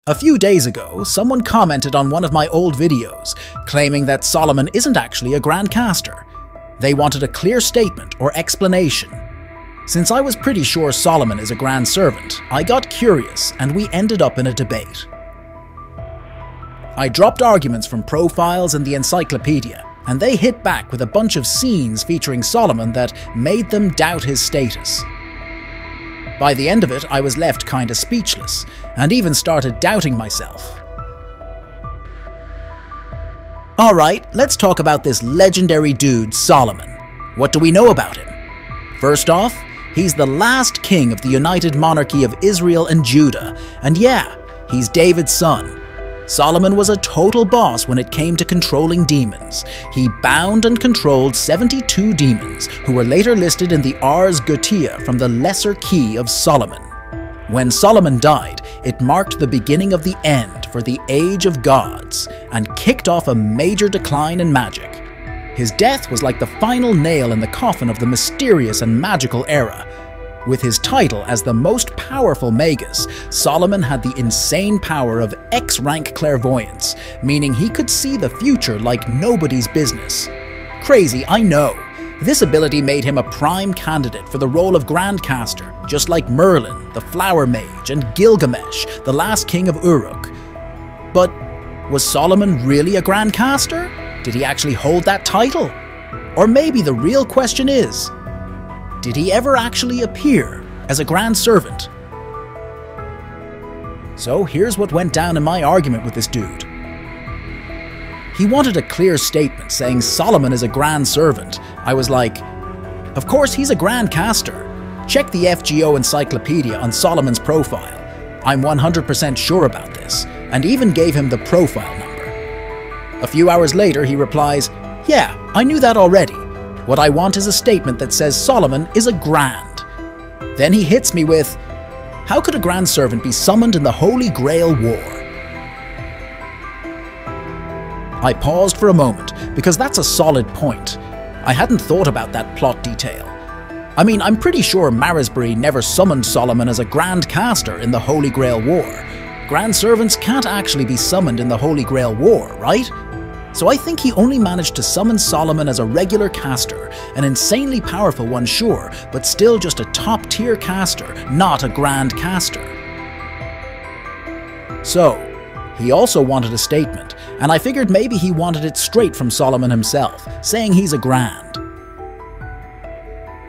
A few days ago, someone commented on one of my old videos, claiming that Solomon isn't actually a Grand Caster. They wanted a clear statement or explanation. Since I was pretty sure Solomon is a Grand Servant, I got curious and we ended up in a debate. I dropped arguments from profiles and the encyclopedia, and they hit back with a bunch of scenes featuring Solomon that made them doubt his status. By the end of it, I was left kinda speechless, and even started doubting myself. Alright, let's talk about this legendary dude, Solomon. What do we know about him? First off, he's the last king of the united monarchy of Israel and Judah, and yeah, he's David's son. Solomon was a total boss when it came to controlling demons. He bound and controlled 72 demons, who were later listed in the Ars Goetia from the Lesser Key of Solomon. When Solomon died, it marked the beginning of the end for the Age of Gods, and kicked off a major decline in magic. His death was like the final nail in the coffin of the mysterious and magical era. With his title as the most powerful magus, Solomon had the insane power of X-rank clairvoyance, meaning he could see the future like nobody's business. Crazy, I know. This ability made him a prime candidate for the role of Grand Caster, just like Merlin, the Flower Mage, and Gilgamesh, the last king of Uruk. But was Solomon really a Grand Caster? Did he actually hold that title? Or maybe the real question is, did he ever actually appear as a Grand Servant? So here's what went down in my argument with this dude. He wanted a clear statement saying Solomon is a Grand Servant. I was like, of course he's a Grand Caster. Check the FGO encyclopedia on Solomon's profile. I'm 100% sure about this, and even gave him the profile number. A few hours later he replies, yeah, I knew that already. What I want is a statement that says Solomon is a Grand. Then he hits me with, how could a Grand Servant be summoned in the Holy Grail War? I paused for a moment, because that's a solid point. I hadn't thought about that plot detail. I mean, I'm pretty sure Marisbury never summoned Solomon as a Grand Caster in the Holy Grail War. Grand Servants can't actually be summoned in the Holy Grail War, right? So I think he only managed to summon Solomon as a regular caster, an insanely powerful one sure, but still just a top-tier caster, not a Grand Caster. So, he also wanted a statement, and I figured maybe he wanted it straight from Solomon himself, saying he's a Grand.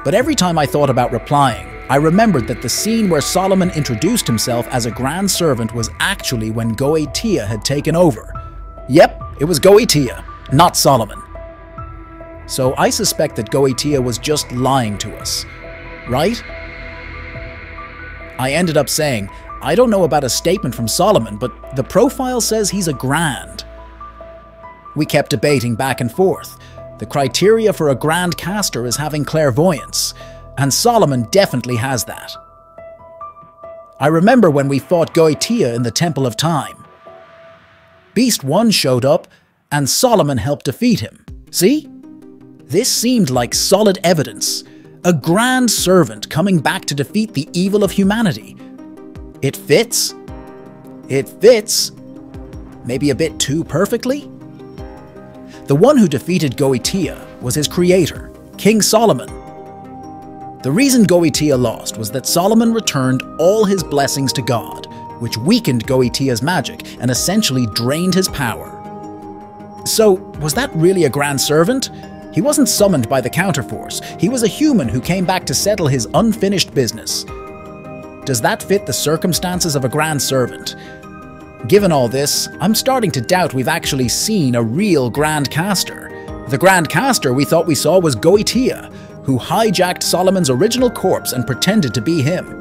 But every time I thought about replying, I remembered that the scene where Solomon introduced himself as a Grand Servant was actually when Goetia had taken over. Yep, it was Goetia, not Solomon. So I suspect that Goetia was just lying to us, right? I ended up saying, I don't know about a statement from Solomon, but the profile says he's a Grand. We kept debating back and forth. The criteria for a Grand Caster is having clairvoyance, and Solomon definitely has that. I remember when we fought Goetia in the Temple of Time. Beast 1 showed up, and Solomon helped defeat him. See? This seemed like solid evidence. A Grand Servant coming back to defeat the evil of humanity. It fits. It fits. Maybe a bit too perfectly? The one who defeated Goetia was his creator, King Solomon. The reason Goetia lost was that Solomon returned all his blessings to God, which weakened Goetia's magic and essentially drained his power. So, was that really a Grand Servant? He wasn't summoned by the counterforce. He was a human who came back to settle his unfinished business. Does that fit the circumstances of a Grand Servant? Given all this, I'm starting to doubt we've actually seen a real Grand Caster. The Grand Caster we thought we saw was Goetia, who hijacked Solomon's original corpse and pretended to be him.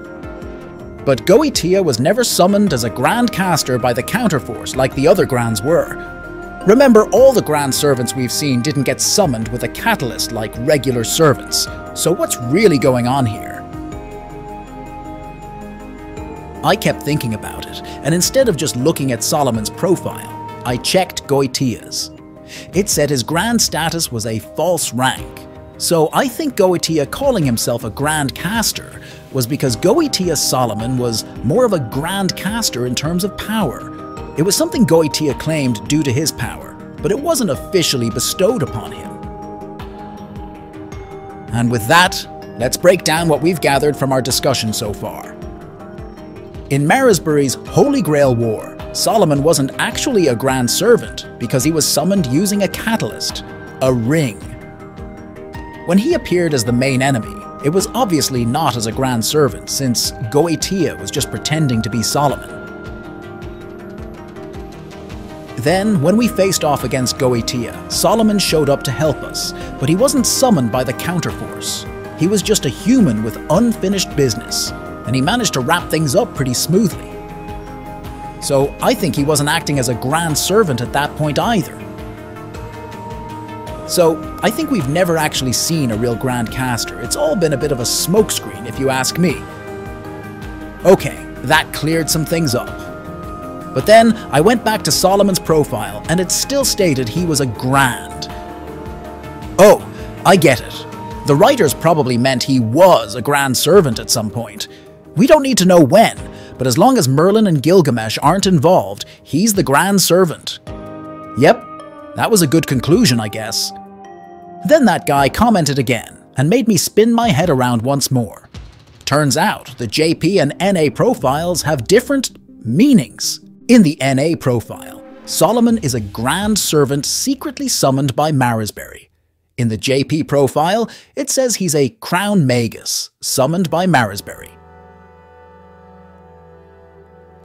But Goetia was never summoned as a Grand Caster by the counterforce like the other Grands were. Remember, all the Grand Servants we've seen didn't get summoned with a catalyst like regular servants. So what's really going on here? I kept thinking about it, and instead of just looking at Solomon's profile, I checked Goetia's. It said his Grand status was a false rank. So I think Goetia calling himself a Grand Caster was because Goetia Solomon was more of a grand caster in terms of power. It was something Goetia claimed due to his power, but it wasn't officially bestowed upon him. And with that, let's break down what we've gathered from our discussion so far. In Marisbury's Holy Grail War, Solomon wasn't actually a Grand Servant because he was summoned using a catalyst, a ring. When he appeared as the main enemy, it was obviously not as a Grand Servant, since Goetia was just pretending to be Solomon. Then, when we faced off against Goetia, Solomon showed up to help us, but he wasn't summoned by the counterforce. He was just a human with unfinished business, and he managed to wrap things up pretty smoothly. So I think he wasn't acting as a Grand Servant at that point either. So I think we've never actually seen a real Grand Caster. It's all been a bit of a smokescreen, if you ask me. Okay, that cleared some things up. But then I went back to Solomon's profile and it still stated he was a Grand. Oh, I get it. The writers probably meant he was a Grand Servant at some point. We don't need to know when, but as long as Merlin and Gilgamesh aren't involved, he's the Grand Servant. Yep, that was a good conclusion, I guess. Then that guy commented again, and made me spin my head around once more. Turns out the JP and NA profiles have different meanings. In the NA profile, Solomon is a Grand Servant secretly summoned by Marisbury. In the JP profile, it says he's a Crown Magus, summoned by Marisbury.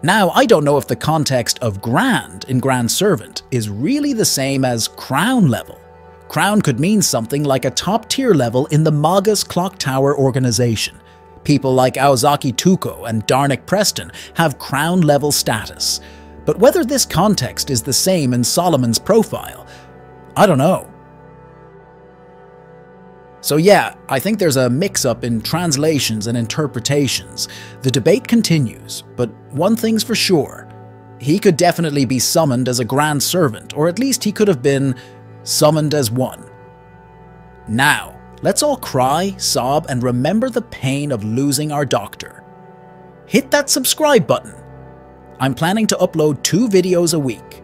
Now, I don't know if the context of Grand in Grand Servant is really the same as Crown level. Crown could mean something like a top-tier level in the Magus Clock Tower organization. People like Aozaki Tuko and Darnick Preston have Crown-level status. But whether this context is the same in Solomon's profile, I don't know. So yeah, I think there's a mix-up in translations and interpretations. The debate continues, but one thing's for sure. He could definitely be summoned as a Grand Servant, or at least he could have been summoned as one. Now, let's all cry, sob, and remember the pain of losing our doctor. Hit that subscribe button. I'm planning to upload 2 videos a week.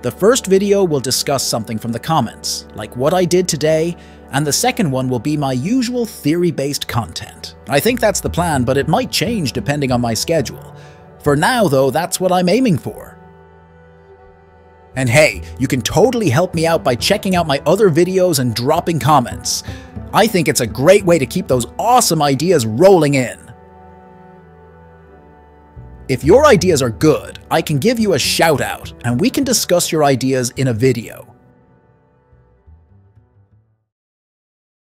The first video will discuss something from the comments, like what I did today, and the second one will be my usual theory-based content. I think that's the plan, but it might change depending on my schedule. For now, though, that's what I'm aiming for. And hey, you can totally help me out by checking out my other videos and dropping comments. I think it's a great way to keep those awesome ideas rolling in. If your ideas are good, I can give you a shout out, and we can discuss your ideas in a video.